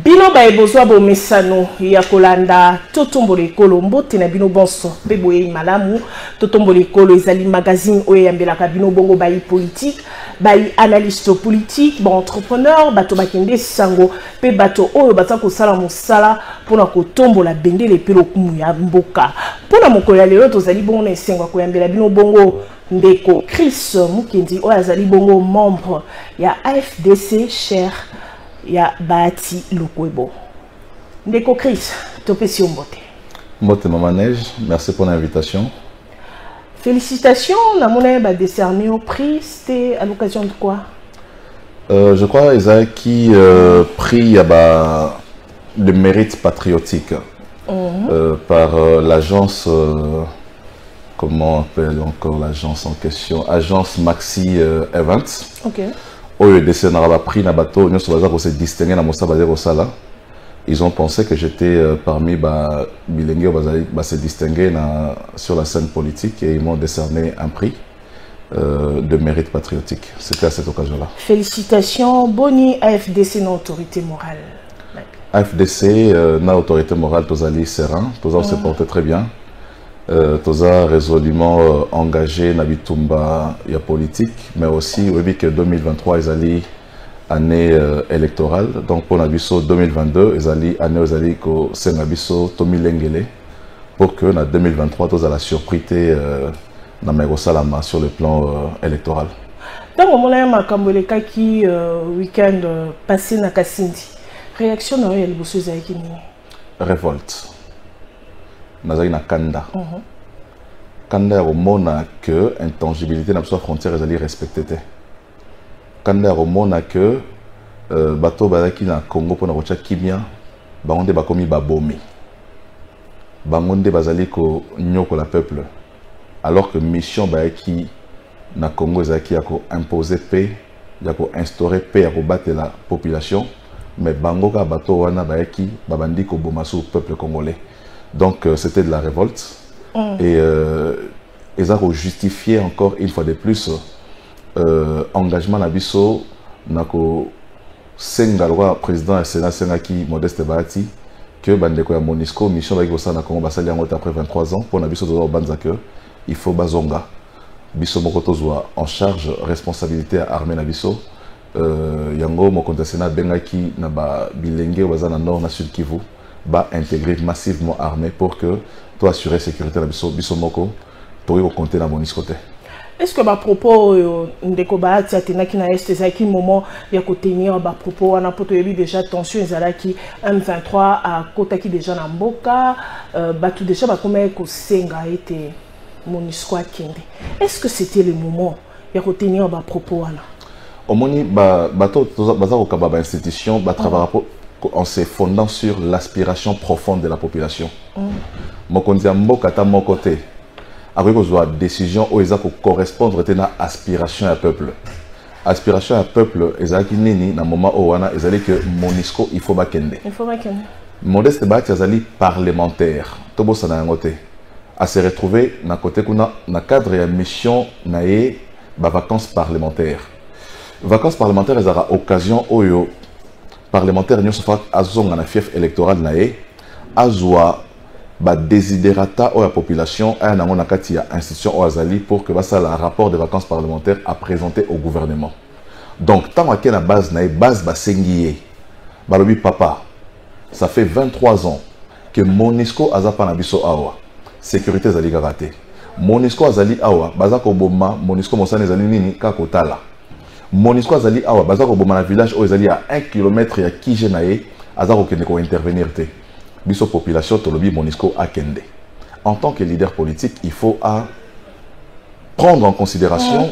Bino ba ebozwa bo mesano ya kolanda totombole kolo mbote na bino bonso pe boye malamu totombole kolo ezali magazine oyo yambelaka bino bongo bayi politique bayi analyste politique ba entrepreneur bato bakende sango pe bato oyo bata kosala mosala pona kotombola bendele pe lokumu ya mboka pona mokolo ya lelo tozali bongo na esengo koyambela bino bongo ndeko Chris Mukendi oyo azali bongo membre ya AFDC cher ya Bahati Lukwebo. Ndeko Chris, topesi mbote. Mbote Mama Neige, merci pour l'invitation. Félicitations, la monnaie va décerner au prix, c'était à l'occasion de quoi? Je crois Isaac prix le mérite patriotique par l'agence, comment on appelle encore l'agence en question, agence Maxi Events. Ok. Ils ont pensé que j'étais parmi bilingues se distinguer sur la scène politique et ils m'ont décerné un prix de mérite patriotique. C'était à cette occasion-là. Félicitations. Boni AFDC n'a autorité morale. AFDC n'a autorité morale, Tozali Serein, Toza se portait très bien. Toza résolument engagé dans bitumba ya politique, mais aussi oui que 2023 ils allaient année électorale, donc pour Nabiso 2022 ils allaient année ko Senabiso Tomi Lengele pour que en 2023 Toza la surprise na Megosalama sur le plan électoral. Dans le moment là makamboleka qui week-end passé na Kasindi, réaction na yo liboso ezaki nini? Révolte. Nazali na Kanda. Kanda romona que intangibilité na sa frontière ezali respectée. Kanda romona que bato bazaki na Congo pona kocha kimia bangonde bakomi babomi. Bangonde bazali ko nyoko la peuple. Alors que mission bayaki na Congo ezaki ya ko imposer paix, ya ko instaurer paix ya ko battre la population, mais bango ka bato wana bayaki babandi ko bomasu peuple congolais. Donc c'était de la révolte et ils ont justifié encore une fois de plus engagement Nabiso nako Sengalwa président et sénat Senaki Modeste Bahati que bandeko ya Monisco mission avec ça na Congo basali yango après 23 ans pour Nabiso de banza que il faut bazonga biso moko tozwa en charge responsabilité à armée Nabiso yango mo sénat bengaki na ba bilenge bazana nord na sud Kivu va intégrer massivement armée pour que toi assurer sécurité la bisomoko pour compter dans mon côté. Est-ce que à propos ndeko Bahati atenaki na est ezaki moment ya kotenir ba propos wana poto yebi déjà tension ezalaki M23 à kotaki déjà na mboka batu déjà ba koma ko senga été MONUSCO akende. Est-ce que c'était le moment ya kotenir ba propos wana? Omoni bato baza ko kaba ba institution ba travailler en se fondant sur l'aspiration profonde de la population. Mokonzi mboka ta mon côté. Avec une décision où ils ont correspondre à l'aspiration à peuple. Aspiration à peuple, ils ont nini dans moment où ils ont que Monisco il faut bakende. Il faut bakende. Modeste Bahati azali parlementaire. Tobo sana ngote. À se retrouver na côté kuna na cadre ya mission naé ba vacances parlementaires. Vacances parlementaires ils aura occasion oyo parlementaire nous sommes azonga na fief électoral naé azwa ba desiderata ou la population a na ngona kati ya institution ou azali pour que ça le rapport de vacances parlementaires à présenter au gouvernement. Donc tant que la base naé base ba sengié balobi papa ça fait 23 ans que Monisco azapa na biso awa sécurité zali garaté Monisco azali awa bazako boma Monisco mosane ezali nini ka kotala Monisco azali awa bazako boma na village où ezali à 1 km ya Kijenae azako kende ko intervenir te biso population tolobi Monisco akende. En tant que leader politique, il faut prendre en considération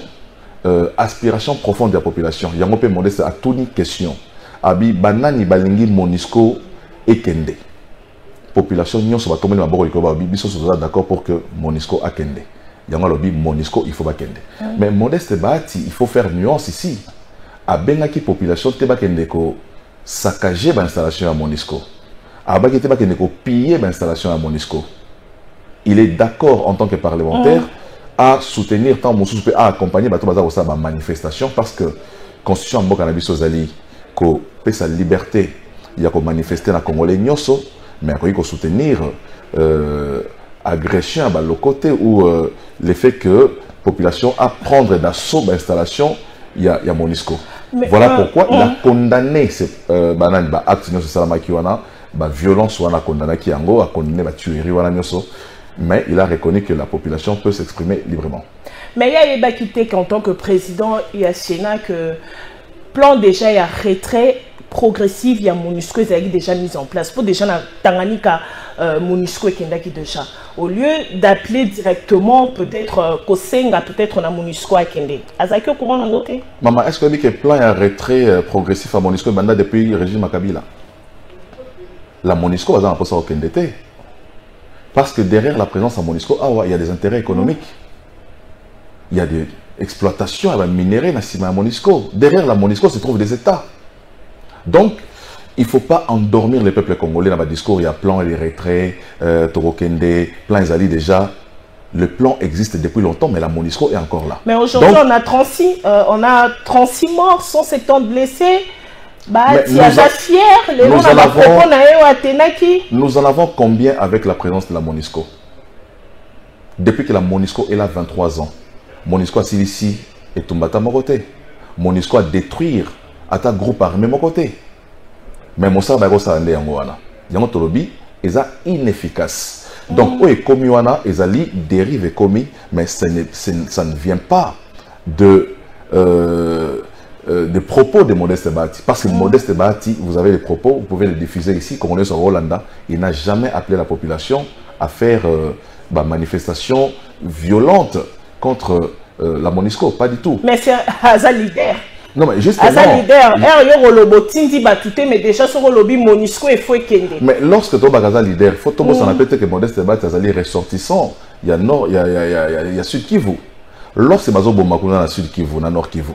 aspiration profonde de la population. Yango pe modeste à toute une question. Abi banani balingi Monisco ekende. Population nyonso ba tomeli maboko liko ba biso soza d'accord pour que Monisco akende. Yango lobi Monisco il faut bakende. Mais Modeste Bahati, il faut faire nuance ici. A bengaki population te bakende ko saccager ba installation à Monisco. A bakende te bakende ko piller ba installation à Monisco. Il est d'accord en tant que parlementaire à soutenir tant mon soupe à accompagner bato baza ko sa ba manifestation parce que constitution mboka na biso zali ko pe sa liberté il y a qu'à manifester dans Congolais Nyoso, mais il faut soutenir agression à le côté où le fait que la population a prendre d'assaut l'installation, il y a MONUSCO. Mais voilà pourquoi il a condamné ces actes de violence, a condamné la tuerie, mais il a reconnu que la population peut s'exprimer librement. Mais il y a des quitté qu'en tant que président, il y a Sénat que plan déjà il y a retrait progressif, il y a MONUSCO qui est déjà mis en place. Pour déjà Tanganyika MONUSCO qui est déjà. Au lieu d'appeler directement peut-être Kosenga, peut-être on a MONUSCO à Kende. Azaki au courant dans côté. Maman, est-ce que le plan il y a retrait progressif à MONUSCO depuis le régime Kabila? La MONUSCO va en au Kende. Parce que derrière la présence à MONUSCO, il y a des intérêts économiques. Il y a des exploitations à minerais à MONUSCO. Derrière la MONUSCO se trouvent des États. Donc, il ne faut pas endormir les peuples congolais dans le discours. Il y a plan et les retraits, Torokende, plan Ezali déjà. Le plan existe depuis longtemps, mais la MONUSCO est encore là. Mais aujourd'hui, on a 36 morts, 170 blessés. Nous en avons combien avec la présence de la MONUSCO? Depuis que la MONUSCO est là 23 ans, MONUSCO a ici et Tumbata Mokote. MONUSCO a détruire à ta groupe armé mon côté. Mais mon ça va aller en Goana. Yango Tolobi est inefficace. Donc, où est commis wana, ezali dérive et commis, mais ça ne vient pas de des propos de Modeste Bahati. Parce que Modeste Bahati, vous avez les propos, vous pouvez les diffuser ici, comme on est sur Rolanda, il n'a jamais appelé la population à faire manifestation violente contre la MONUSCO, pas du tout. Mais c'est Haza leader. Non, mais justement. Haza leader, mais déjà sur le lobby MONUSCO il faut kende. Mais lorsque tu as Haza leader, il faut que que Modeste Bahati est ressortissant. Il y a Nord, il y a Sud Kivu. Lorsque tu as Bomakuna Sud Kivu, na Nord Kivu,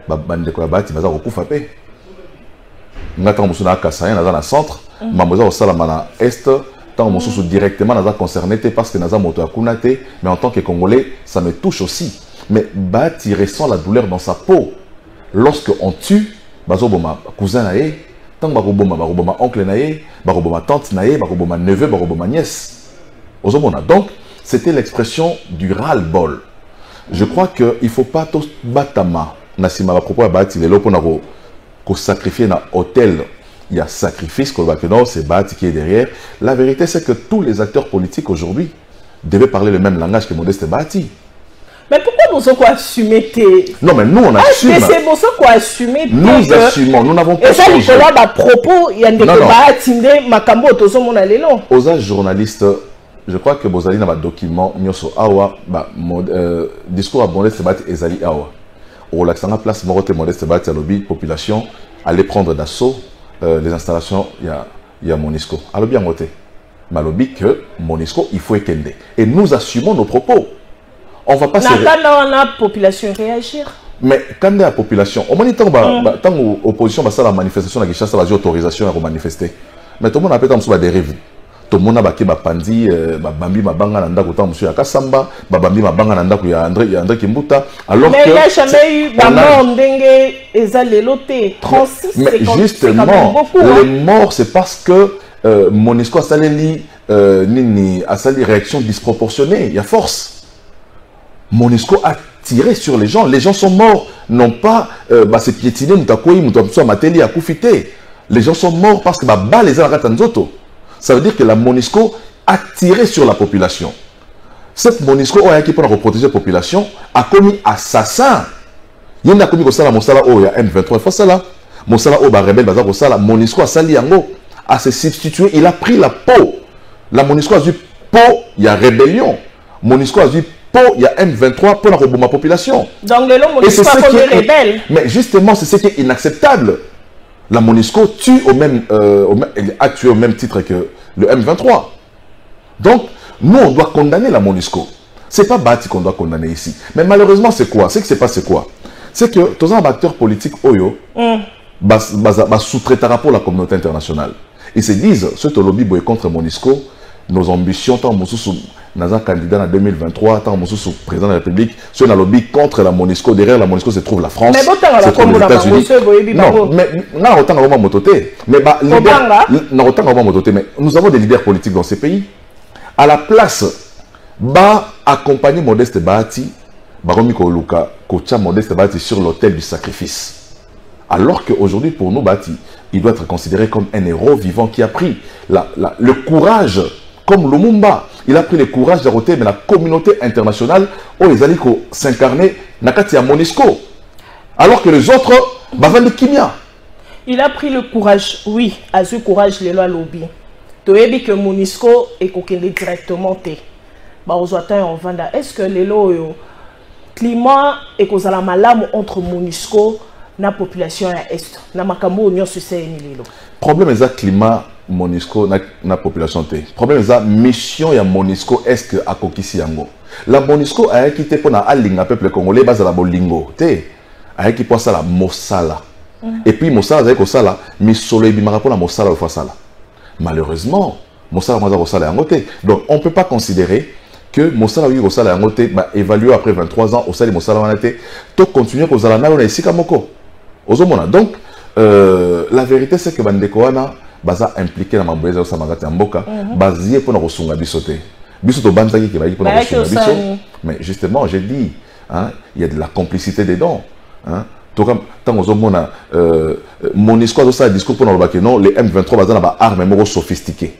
bande ko Bahati baza kokufa pe. Ngata musuna Kassaye na centre, mamoza au salama na est. Tant que directement concerné parce que naza moto akunate, mais en tant que Congolais, ça me touche aussi. Mais Bahati ressent la douleur dans sa peau. Lorsque on tue, bazoboma cousin nae, tant baroboma oncle nae, baroboma tante nae, baroboma neveu, baroboma nièce. Ozomona. Donc, c'était l'expression du ras-le-bol. Je crois qu'il ne faut pas tous batama. Nasima à propos de Bahati, les lopes qu'on sacrifie dans l'hôtel. Il y a sacrifice, c'est Bahati qui est derrière. La vérité, c'est que tous les acteurs politiques aujourd'hui devaient parler le même langage que Modeste Bahati. Mais pourquoi nous avons assumé Non, mais nous, on assume. C'est pour ça qu'on assume. Nous assumons, nous n'avons pas changé. Et ça, il y a propos, il y a des Bahati, Makambo, tout ça, mon allélo. Aux journalistes, je crois que Bozali n'a pas de document, Nyoso Awa, discours à Modeste Bahati, Ezali Awa. Au Laxanga place, Morote Modeste Bahati, à lobby, population, aller prendre d'assaut les installations, il y a MONUSCO. Alors bien noté, Malobi que MONUSCO, il faut étendre. Et nous assumons nos propos. On va pas se... la population réagir. Mais quand la population, au moins tant que l'opposition va faire la manifestation, la Kinshasa va autorisation à manifester. Mais tout le monde a peut-être une dérive. Tout le monde a baké bapandi, babambi mabanga nanda kota monsieur Akasamba, babambi mabanga nanda kuya André Kimbuta. Alors mais il n'y a jamais eu mort ndenge ezaleloté 36. Mais justement, les morts c'est parce que MONUSCO a sali réaction disproportionnée. Il y a force. MONUSCO a tiré sur les gens sont morts, non pas c'est piétiné, mutakoyi, mutamsua mateli a koufité. Les gens sont morts parce que balle les aratanzoto. Ça veut dire que la MONUSCO a tiré sur la population. Cette MONUSCO qui pour protéger la population a commis assassin. Il y a commis ça Mosala il y a M23 il faut ça là. Mosala ba rebelle baza ça là MONUSCO a sali yango a se substituer, il a pris la peau. La MONUSCO a dit peau, il y a rébellion. MONUSCO a dit il y a M23 pour la population. Donc le MONUSCO a commis rebelle. Mais justement, c'est ce qui est inacceptable. La MONUSCO tue a tué au même titre que le M23. Donc, nous, on doit condamner la MONUSCO. Ce n'est pas Bahati qu'on doit condamner ici. Mais malheureusement, c'est quoi? C'est que c'est pas c'est quoi? C'est que tous les acteurs politiques, sous-traitera pour la communauté internationale. Ils se disent, ce lobby contre MONUSCO, nos ambitions, tant Nous un candidat en 2023, tant que président de la République, sur un lobby contre la MONUSCO. Derrière la MONUSCO se trouve la France. Mais bon, se trouve les États-Unis. Non, mais nous avons des leaders politiques dans ces pays. À la place, accompagner Modeste Bahati, Modeste Bahati sur l'autel du sacrifice. Alors qu'aujourd'hui, pour nous, Bahati, il doit être considéré comme un héros vivant qui a pris le courage, comme Lumumba. Il a pris le courage d'arrêter la communauté internationale où les alliés s'incarner à MONUSCO. Alors que les autres, Bavandi Kimia. Il a pris le courage, oui, à ce courage, les lois lobby. Tu as dit que MONUSCO est coquillé directement. Est-ce que les lois, climat et cause la malam entre MONUSCO et la population à l'Est? Le problème est le climat. MONUSCO na population te. Problème est la mission ya MONUSCO est-ce que a kokisi yango. La MONUSCO a quitté pour na alinga peuple congolais base la bolingo te. A quitté pour ça la mosala. Et puis mosala avec osala misolo ebimaka pour la mosala au fasala. Malheureusement, mosala maza osala yango te. Donc on peut pas considérer que mosala wi osala yango te ba évalué après 23 ans osala mosala wana te. To continuer ko zala na ona isika moko. Ozomona. Donc la vérité c'est que bandeko wana baza impliqué dans ma boise au Samagati Mboka, basé pour nous resunga bisoté. Bisoto banzaki qui va y pour nous resunga biso. Mais justement, j'ai dit, hein, il y a de la complicité dedans. Hein. Tant aux hommes, MONUSCO a un discours pour nous dire que non, les M23 basent dans la arme sophistiquée.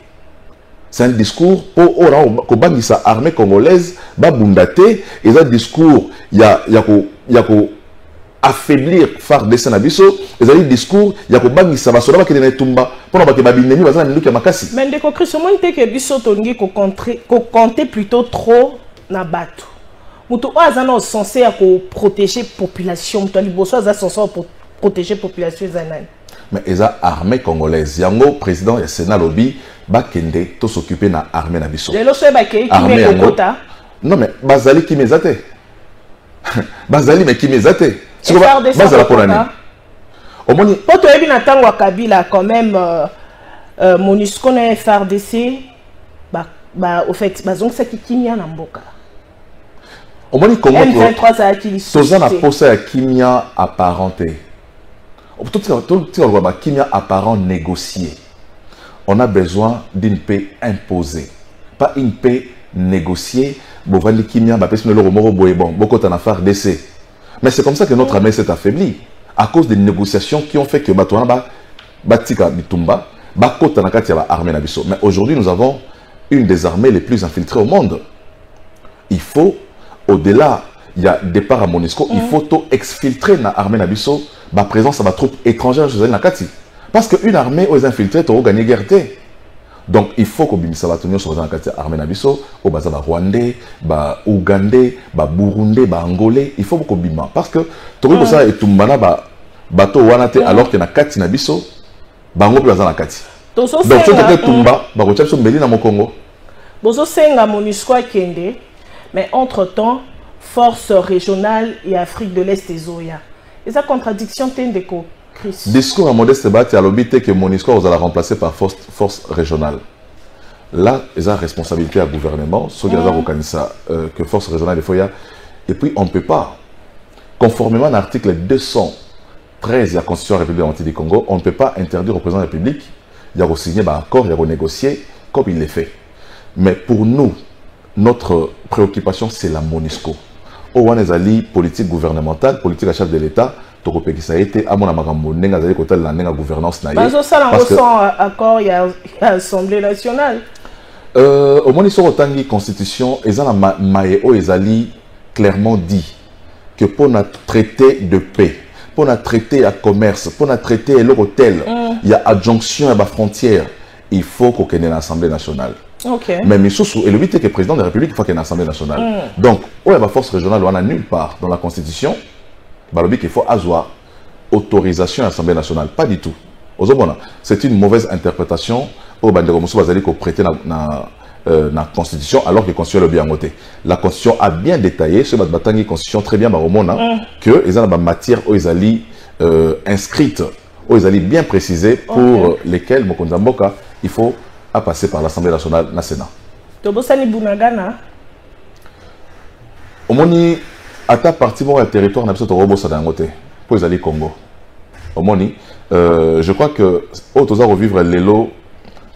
C'est un discours pour que sa armée congolaise ba bundate et un discours il y a affaiblir FARDC na biso et un discours il y a ko bangisa ba soda ba kene tumba pour ba ke ba binemi ba na minduki makasi. Mais ndeko Christement te que biso tongi ko compter plutôt trop na bato. Muto azana censé à protéger population, muto liboso azana censé pour protéger population zanani. Mais eza armée congolaise yango président ya Sénat lobby ba kende to s'occuper na armée na biso. Lelo so ba ke ki me kokota. Non mais bazali ki mezate. Bazali mais ki mezate. Bazala pour l'année. Pour toi ebi na tango Kabila quand même MONUSCO na FARDC au fait bazong sa ki kimia na mboka. Omoni Congo M23 za ki toza na posa ya kimia apparenté. Tout kimia apparent négocié. On a besoin d'une paix imposée, pas une paix négociée. Bovandi kimia ba pesi le moro boye bon beaucoup en affaire d'essai. Mais c'est comme ça que notre armée s'est affaiblie à cause des négociations qui ont fait que Batouana Batika Bitumba Bakota Nakati a l'armée Nabiso. Mais aujourd'hui nous avons une des armées les plus infiltrées au monde. Il faut au-delà il y a départ à MONUSCO, il faut tout exfiltrer dans l'armée Nabiso, ma présence à ma troupe étrangère chez Nakati. Parce qu'une armée aux infiltrés, tu as gagné guerre. Donc il faut que Bimisa Batonio soit dans l'armée Nabiso, au Bazaba Rwandais, ba Ougandais, ba Burundais, ba Angolais, il faut beaucoup Bima. Parce que tu as ça et Tumbana bato Wanate alors que Nakati Nabiso, Bango Plaza Nakati. Donc tu as Tumba, ba Rochapso Mbeli na Mokongo. Bozo Senga MONUSCO Kende, mais entre-temps, force régionale et Afrique de l'Est et Zoya. Et sa contradiction t'indéco. Discours à Modeste Bahati à l'obité que MONUSCO vous allez remplacer par force régionale. Là, ils ont responsabilité à gouvernement, ceux qui ont que force régionale, il faut y avoir. Et puis, on ne peut pas, conformément à l'article 213 de la Constitution de la République du Congo, on ne peut pas interdire au président de la République, il y a signé un accord, il y a négocié, comme il l'est fait. Mais pour nous, notre préoccupation, c'est la MONUSCO. Au Wanezali, politique gouvernementale, politique à chef de l'État, ça a été à mon la gouvernance. Parce que accord, il y a l'Assemblée nationale. Au moins, ils ont une constitution, ils ont clairement dit que pour notre traité de paix, pour notre traité à commerce, pour notre traité à l'hôtel, il y a adjonction à la frontière, il faut qu'on ait une Assemblée nationale. Okay. Mais Missoussou, et le but est que le président de la République, il faut qu'il y ait une Assemblée nationale. Donc, où est la force régionale, on a nulle part dans la Constitution. Il faut avoir autorisation à l'Assemblée nationale. Pas du tout. C'est une mauvaise interprétation au Banderomousou Bazali qu'on prêtait dans la Constitution alors que la Constitution est bien votée. La Constitution a bien détaillé, ce la Constitution très bien que les ont matière où ils allaient inscrites, où ils allaient bien préciser pour lesquelles il faut passer par l'Assemblée nationale, le Sénat. Tobosani Bunagana. Omoni ata parti mo ya territoire na biso to robosa dangote pour les Congo. Omoni je crois que autoza revivre l'élo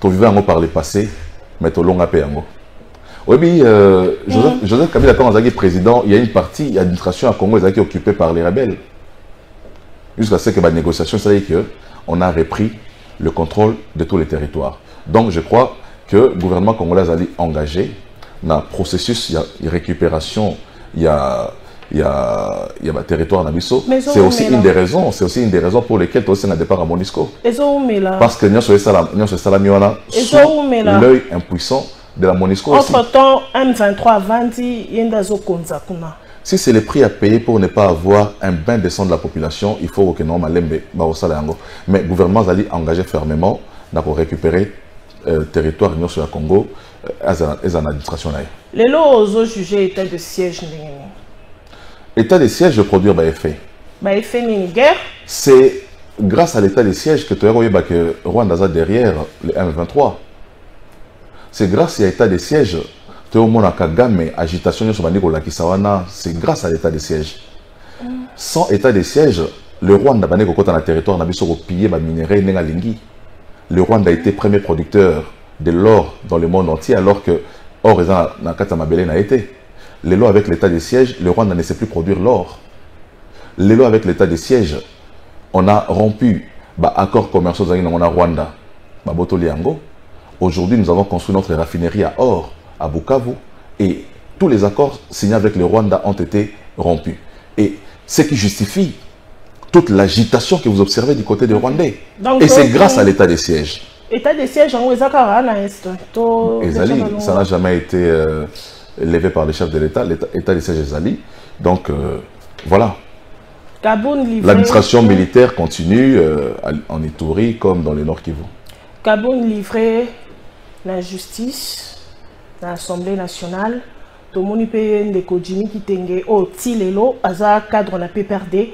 to vivre yango par le passé mais to longa pe yango. Oui, Joseph Kabila quand on président, il y a une partie l'administration à Congo qui est occupée par les rebelles. Jusqu'à ce que la négociation, c'est que on a repris le contrôle de tous les territoires. Donc je crois que le gouvernement congolais a engagé dans le processus de récupération, il y a un territoire Nabiso. C'est aussi une des raisons, pour lesquelles tu as aussi un départ à Monisco. Parce que nous sommes l'œil impuissant de la Monisco. Entre-temps, M23 a vendu Yendazo Konzakuna. Si c'est le prix à payer pour ne pas avoir un bain de sang de la population, il faut que nous mais le gouvernement a engagé fermement pour récupérer le territoire sur le Congo et en administration. Les lots ont jugé état de siège. L'état de siège de produire effet. Effet ni guerre. C'est grâce à l'état de siège que tu as vu que Rwanda a derrière le M23. C'est grâce à l'état de siège que tu as Kagame agitation sur c'est grâce à l'état de siège. Sans état de siège, le Rwanda a dans le territoire n'a pillé les minéraux Nengalingi. Le Rwanda a été premier producteur de l'or dans le monde entier alors que or dans Katamabele n'a été. Les lois avec l'état de siège, le Rwanda ne sait plus produire l'or. Les lois avec l'état de siège, on a rompu l'accord commercial dans le Rwanda. Aujourd'hui, nous avons construit notre raffinerie à or à Bukavu et tous les accords signés avec le Rwanda ont été rompus. Et ce qui justifie toute l'agitation que vous observez du côté des Rwandais. Donc, et c'est grâce à l'état de siège. L'état de siège, ça n'a jamais été levé par le chef de l'État, l'état de siège Ezali. Donc, voilà. L'administration militaire continue en Ituri comme dans le Nord Kivu. Gabon livré la justice dans l'Assemblée nationale. Tout le monde peut décoder qui tengue au Tilelo, aza cadre na PPRD,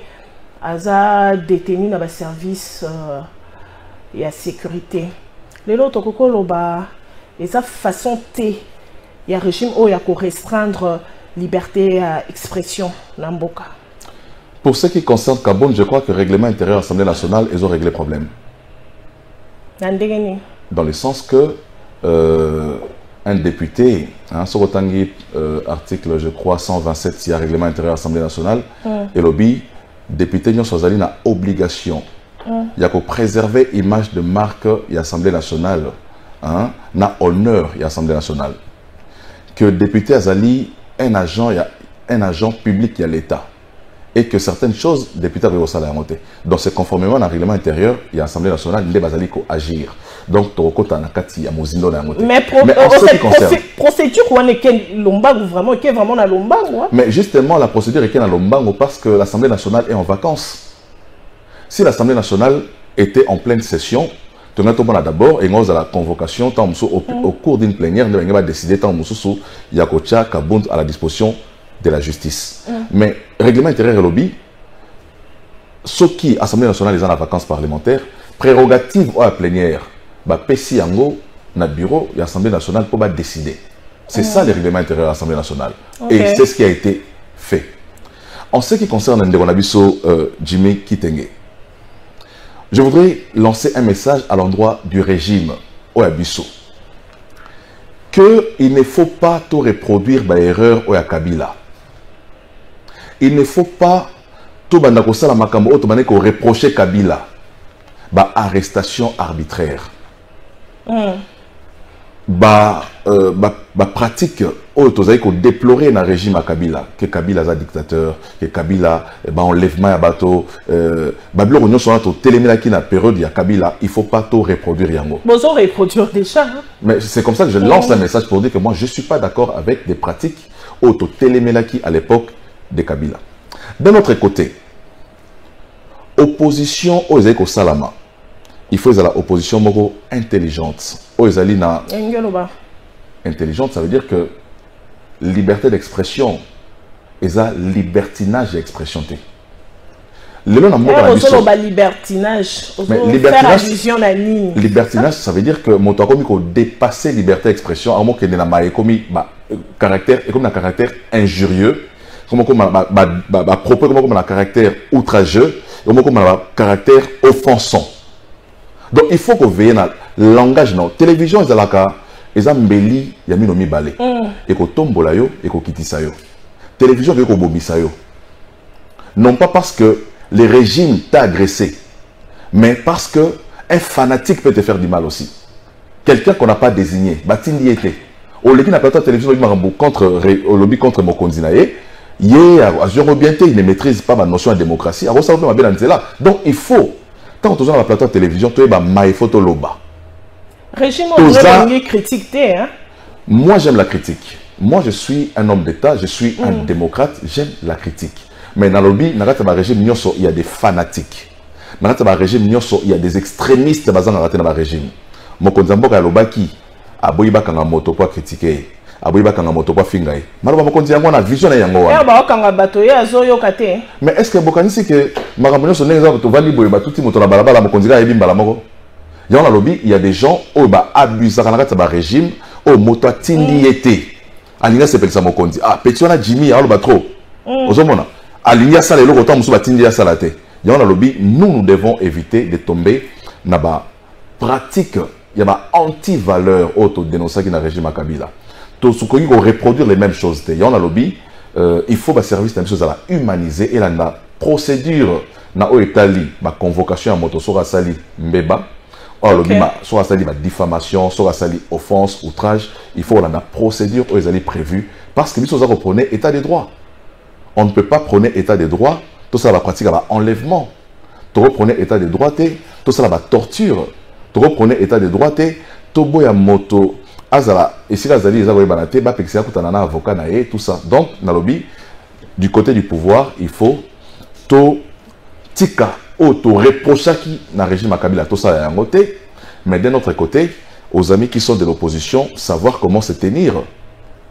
aza détenu dans le service et la sécurité. Les autres kokoloba, et sa façon T, il y a régime où il y a pour restreindre liberté d'expression n'amboka. Pour ce qui concerne Gabon, je crois que le règlement intérieur de l'Assemblée nationale, ils ont réglé le problème. Dans le sens que un député, sur article je crois 127, il y a règlement intérieur de l'Assemblée nationale, et lobby, député n'y a obligation. Il y a que préserver l'image de marque de l'Assemblée nationale, na honneur de l'Assemblée nationale. Que le député Azali un agent public de l'État. Et que certaines choses, le député arrivent au salaire. Donc c'est conformément au règlement intérieur, il y a l'Assemblée nationale, il faut agir. Donc, tu as mais procédure, vraiment la Lombango. Mais justement, la procédure est à Lombango parce que l'Assemblée nationale est en vacances. Si l'Assemblée nationale était en pleine session, tu as d'abord, et nous, à la convocation, au cours d'une plénière, nous avons décidé il y a à la disposition de la justice. Mais règlement intérieur et lobby, ce qui l'Assemblée nationale est en vacances parlementaires, prérogative à la plénière, PESI Yango, dans le bureau de l'Assemblée nationale pour décider. C'est ça le règlement intérieur de l'Assemblée nationale. Et c'est ce qui a été fait. En ce qui concerne Ndegonabiso Jimmy Kitenge, je voudrais lancer un message à l'endroit du régime Oyabiso. Qu'il ne faut pas tout reproduire l'erreur Oya Kabila. Il ne faut pas tout banakosala makambo oto baneko reprocher Kabila. Arrestation arbitraire. Pratique oto déplorer dans le régime à Kabila. Que Kabila est un dictateur, que Kabila enlèvement à bateau. Babylon nous sommes téléméla qui na période ya Kabila, il faut pas tout reproduire yango. Bon, on reproduire déjà. Mais c'est comme ça que je lance un message pour dire que moi je suis pas d'accord avec des pratiques auto téléméla qui à l'époque de Kabila. D'un autre côté, opposition aux éco salama. Il faut la opposition moko intelligente. Intelligente, ça veut dire que liberté d'expression et ça libertinage d'expression. libertinage. Mais libertinage, ça veut dire que mon temps comme dépasser liberté d'expression, à moins que n'a commis caractère et comme un caractère injurieux, comme un propos comme un caractère outrageux, comme un caractère offensant. Donc il faut qu'on veille dans le langage. La télévision est là, ils ont mbeli, il y a mis balé, et qu'on tombe là et qu'on quitte ça yo. Télévision veut qu'on bobissa yo. Non pas parce que le régime t'a agressé, mais parce que un fanatique peut te faire du mal aussi. Quelqu'un qu'on n'a pas désigné, Batindi était. Au lobby n'a pas de télévision au lobby contre Mokondinae, il ne maîtrise pas ma notion de démocratie. Donc il faut, quand on a la plateforme de télévision, tu es photo loba. Régime on critique, hein? Moi j'aime la critique. Moi je suis un homme d'État, je suis un démocrate, j'aime la critique. Mais dans le lobby, dans le régime, il y a des fanatiques. Dans le régime, il y a des extrémistes dans le régime. Mokonzambo Kalobaki, Aboyiba Kanga Moto pour critiquer, Aboyiba Kanga Moto pour fingaye. Maroba Mokonzambo a vision na yango. Mais est-ce que Bokani c'est que Maramonio son exemple to vali boyeba tout moto na balabala Mokonziga ebi mbala moko. Dans le lobby, il y a des gens qui abusent dans le régime, au moto tindi été. Alinga s'appelle ça Mokonzi. Ah, Petiona Jimmy, alors trop. Ozomona. Aligné ça les autant musu batindi ya salate. Dans le lobby, nous devons éviter de tomber dans la pratique, il y a anti-valeur auto-dénoncée qui est dans le régime à Kabila. Tout ce qu'on reproduire les mêmes choses. Dans le lobby, il faut que le service de la humaniser et la procédure na Italie, ma convocation à moto sera sali mbeba. Or lobby sera sali diffamation, sera sali offense, outrage. Il faut la procédure où ils prévue parce que nous sommes reprenés état des droits. On ne peut pas prôner état des droits, tout ça va pratiquer enlèvement. Tu reprenais état des droits, tout ça va torture. Tu reprenais état des droits, tu boya moto azala et si azali les avoyer banate ba pexia kutanana avocat na et tout ça. Donc na lobby du côté du pouvoir, il faut to tika auto reprocher qui na régime à Kabila tout ça ya ngoté, mais d'un autre côté, aux amis qui sont de l'opposition, savoir comment se tenir.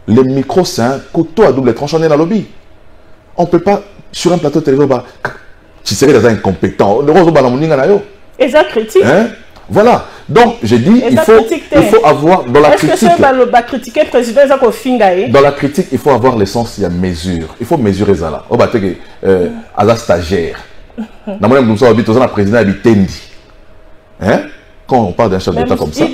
Les micros c'est un couteau à double tranchant dans le lobby. On ne peut pas, sur un plateau de télévision, tu serais des incompétents. Et ça critique. Hein? Voilà. Donc, j'ai dit, il faut avoir, dans la critique... Dans la critique, il faut avoir l'essence, il y a mesure. Il faut mesurer ça là. On va dire que, à la stagiaire. Dans mon nom, on dit, on a président Abitendi. Hein? Quand on parle d'un chef d'État comme ça,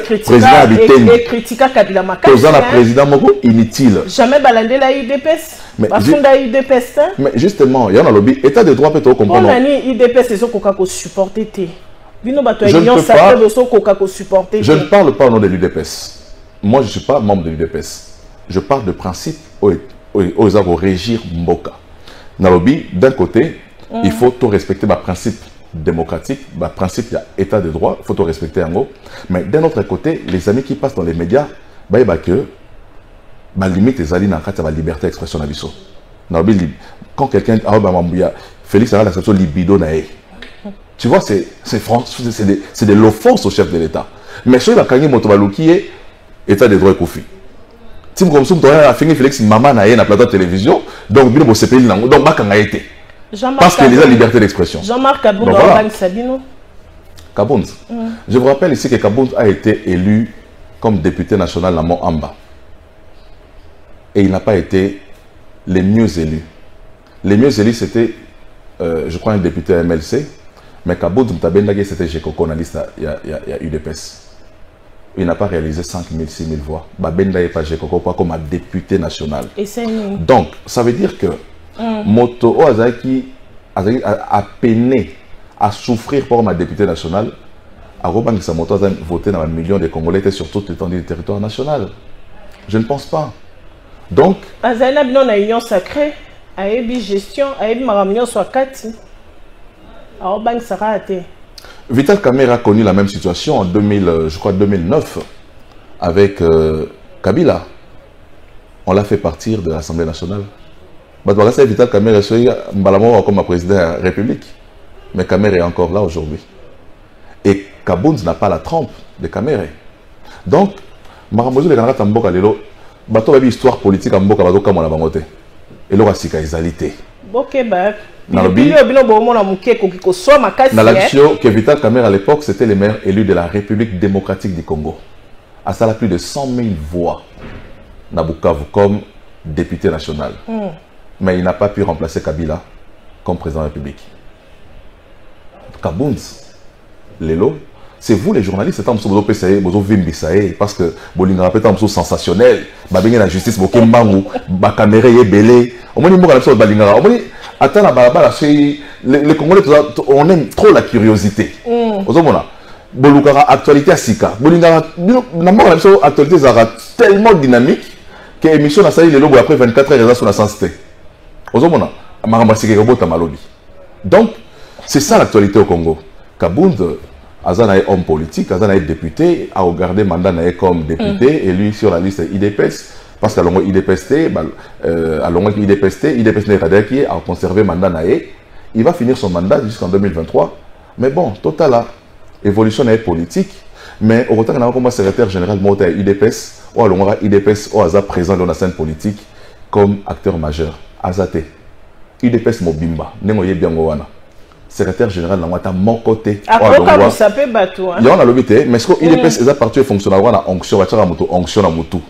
président Abitendi. Et critique Kabila Maka. On a président Moko inutile. Jamais balandé la UDPS. Mais justement, il y a un lobby. État de droit peut être comprendre. On a dit UDPS, c'est ce qu'on a supporté. Je ne parle pas au nom de l'UDPS. Moi, je ne suis pas membre de l'UDPS. Je parle de principe aux régir Mboka. Dans le lobby, d'un côté, il faut tout respecter ma principe démocratique, ma principe, il y a état de droit, il faut tout respecter en gros. Mais d'un autre côté, les amis qui passent dans les médias, que ma limite est la liberté d'expression. Quand quelqu'un dit Félix a l'acceptation libido nae. Tu vois, c'est de l'offense au chef de l'État. Mais si on a gagné mon qui est état de droit et conflit. Si vous avez fini Félix maman nae na plateau de télévision, donc bien c'est pays donc bakanga été. Parce qu'il y a la liberté d'expression. Jean-Marc Kabound Sabino. Kabound. Je vous rappelle ici que Kabound a été élu comme député national à Mont-Amba. Et il n'a pas été les mieux élus. Les mieux élus, c'était, je crois, un député MLC. Mais Kabound Mtabendagé, c'était Gekoko, on a liste, il y a UDPS. Il n'a pas réalisé 5 000, 6 000 voix. Benda n'est pas Gekoko, pas comme un député national. Donc, ça veut dire que Moto Ozaki a peiné à souffrir pour ma députée nationale. A voté dans un million de Congolais sur toute l'étendue du territoire national. Je ne pense pas. Donc, Azana Bino na union sacrée, Aébi gestion, Aébi Maramignon soit 4. Aoban sera athée. Vital Kamerhe a connu la même situation en 2009 avec Kabila. On l'a fait partir de l'Assemblée nationale. Vital Kamerhe est comme président de la République. Mais Kamerhe est encore là aujourd'hui. Et Kabound n'a pas la trempe de Kamerhe. Donc, Marambozo de Kanaka Mboka Lelo, bateau a une histoire politique à Mboka Bazo Kamona Bangote. Et là, c'est qu'à égalité. Ok, bah. que Vital Kamerhe à l'époque, c'était le maire élu de la République démocratique du Congo. À ça, il a plus de 100 000 voix na Bukavu comme député national. Mais il n'a pas pu remplacer Kabila comme président de la République. Kabounz, Lelo, c'est vous les journalistes, c'est un peu parce que Bolinga est un peu sensationnel. La justice, les caméras sont belées. Les Congolais, on aime trop la curiosité. Actualité à Sika. Actualité tellement dynamique que l'émission a sali les logos après 24 heures sur la sensité. Donc, c'est ça l'actualité au Congo. Kabound, Azana est homme politique, Azana est député, a regardé mandat comme député, élu sur la liste IDPS, parce qu'à l'onglet IDPST, IDPST a conservé mandat naé. Il va finir son mandat jusqu'en 2023. Mais bon, total là, évolution est politique. Mais au retour, on a comme secrétaire général de IDPS, ou à IDPS, ou à présent dans la scène politique comme acteur majeur. Azate, IDPS Mobimba, Nengoye Biangowana. Secrétaire général de mon côté. Après, vous savez, il y a un lobité, mais ce qu'il est est parti fonctionnaire à onction, onction à Moutou.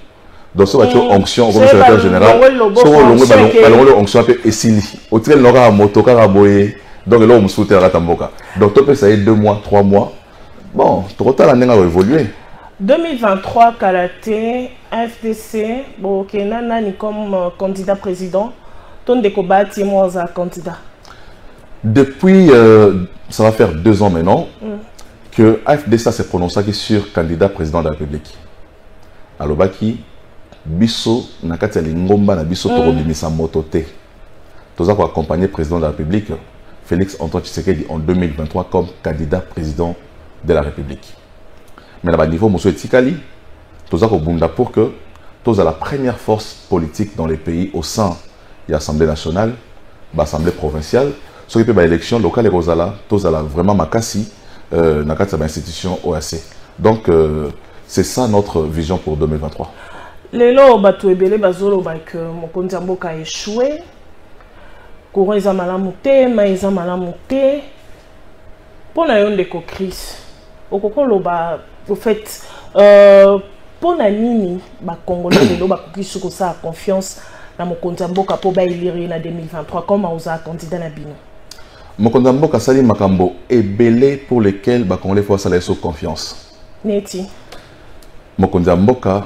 Donc, ce qui onction comme secrétaire général, ce onction est Essili. Au tel n'aura à moto, caraboye, donc là, on me soutient à Tamboka. Donc, tout ça est 2 mois, 3 mois. Bon, trop tard, l'année a évolué. 2023, Karaté, FDC, bon, Kenana, comme candidat président, ton décobat, moi, candidat. Depuis, ça va faire 2 ans maintenant, que AFDC s'est prononcé sur candidat président de la République. Alobaki, Bisso, Nakati Ngomba, na Bisso Torobimisa Motote. Tous avons accompagné le président de la République, Félix Antoine Tshisekedi, en 2023 comme candidat président de la République. Mais là-bas, niveau Moussou Etikali, tous avons bunda pour que tous à la première force politique dans les pays au sein de l'Assemblée nationale, l'Assemblée provinciale, ceux qui ont élection locale et Rosala, tous à la vraiment makasi, dans la institution OAC. Donc, c'est ça notre vision pour 2023. Lelo batu ebele bazolo que Mokonzi Mboka a échoué. Courant eza malamu te, ma eza malamu te. Pour na yon deko Chris. Okoko loba au fait pour na nini ba Congolais lelo ba kukisu ko sa confiance na Mokonzi Mboka po ba iliri na 2023 comme oza candidat na bino. Mokonzi Mboka sali makambo ebele pour lesquels ba Congolais faut sa laisser confiance. Neti. Mokonzi Mboka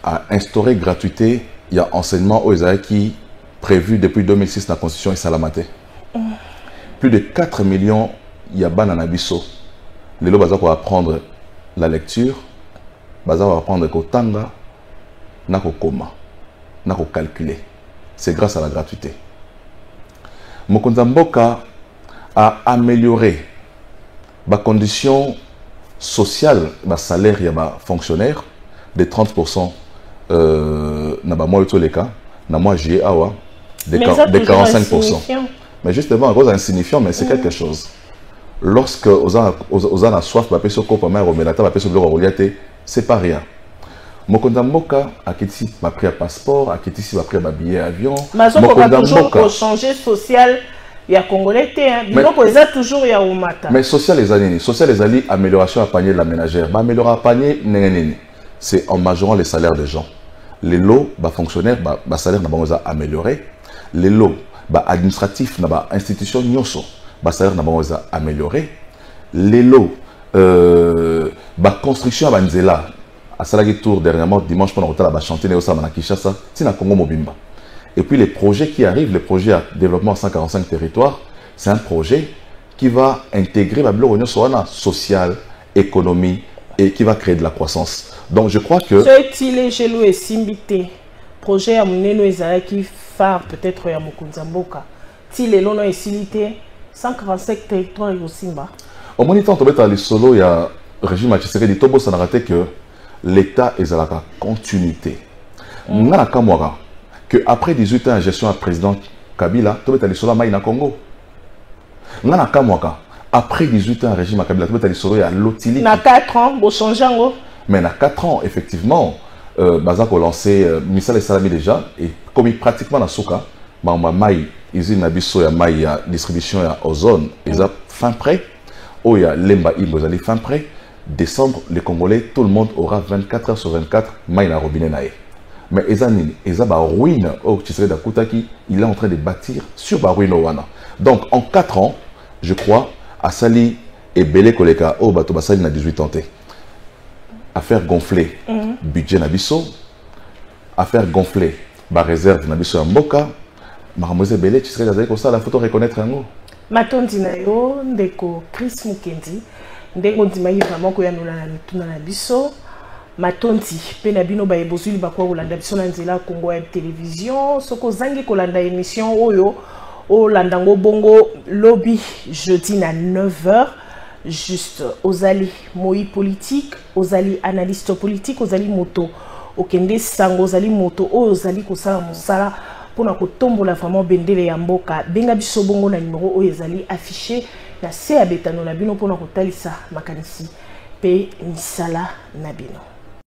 a instauré gratuité, il y a enseignement aux Israéliens qui prévu depuis 2006 dans la Constitution et Salamate. Plus de 4 millions il y a Bananabiso. Les lots vont apprendre la lecture, vont apprendre Kotanga, Nako Koma, Nako calculer. C'est grâce à la gratuité. Mokonzi Mboka a amélioré les conditions sociales, les salaires des fonctionnaires de 30%. Na ba moi tous les cas na moi j'ai awa de 45%. Mais justement à cause insignifiant, mais c'est quelque chose. Lorsque aux a soif ba peso ko pa romelata ba peso bloko reliate, c'est pas rien. Mokonzi Mboka a quitté ma pris un passeport, a quitté si ma pris un billet avion. Mokonzi Mboka changer social il y a Congolais mais toujours il y a umata. Mais social les années amélioration à panier de la ménagère, ba améliorer à panier nénéné. C'est en majorant les salaires des gens. Les lots, fonctionnaires, salaire n'a amélioré. Les lots, administratifs, institution nyoso, salaire n'a amélioré. Les lots, construction à Banzela, à Salagi Tour dernièrement dimanche pendant que la chantier au Samana Kishasa, c'est na Congo Mobimba. Et puis les projets qui arrivent, les projets à développement 145 territoires, c'est un projet qui va intégrer la bloc social, économie et qui va créer de la croissance. Donc je crois que... Ce est Simbité, projet à Mouneno Ezara qui phare peut-être à Mokonzi Mboka. Si les lois est Simbité, 145 territoires au Simba. Au moins, il y a les solos, il y a le régime Tshisekedi Tobo, ça n'a raté que l'État est à la continuité. On a que après 18 ans de gestion à président Kabila, tu as les solos à Congo. On a après 18 ans de régime à Kabila, tu as les solos à l'Otili. Na 4 ans, vous changez en gros. Mais il y a 4 ans, effectivement, Bazak a lancé Missal et Salami déjà, et comme il pratiquement dans Souka, Maï usine nabiso ya mai ya distribution ya ozone eza fin prêt oya lemba imbo ezali fin prêt décembre les Congolais tout le monde aura 24 heures sur 24 mai na robinet nae mais eza nini eza ba ruine au Tshisekedi Kutaki il est en train de bâtir sur ba ruine wana donc en 4 ans je crois asali ebele koleka o bato basali na 18 ans à faire gonfler budget nabiso à faire gonfler ba réserve nabiso ya mboka makambo ebele Tshisekedi azali ko sala photo reconnaître yango matondi na yo ndeko Chris Mukendi ndeko ndima yi vraiment ko yanula na mituna na biso matondi pe na bino ba ebozuli ba kwa ulanda biso na nzela Congo Web Télévision soko zangi kolanda émission oyo o landango bongo lobby jeudi na 9h juste ozali moi politique ozali analyste politique ozali moto okende sango ozali moto ozali kosala mosala pona kotombola vraiment bendele ya mboka benga biso bongo na numéro oyo ezali affiché na se ya betano na bino pona kotalisa makanisi pe misala na bino.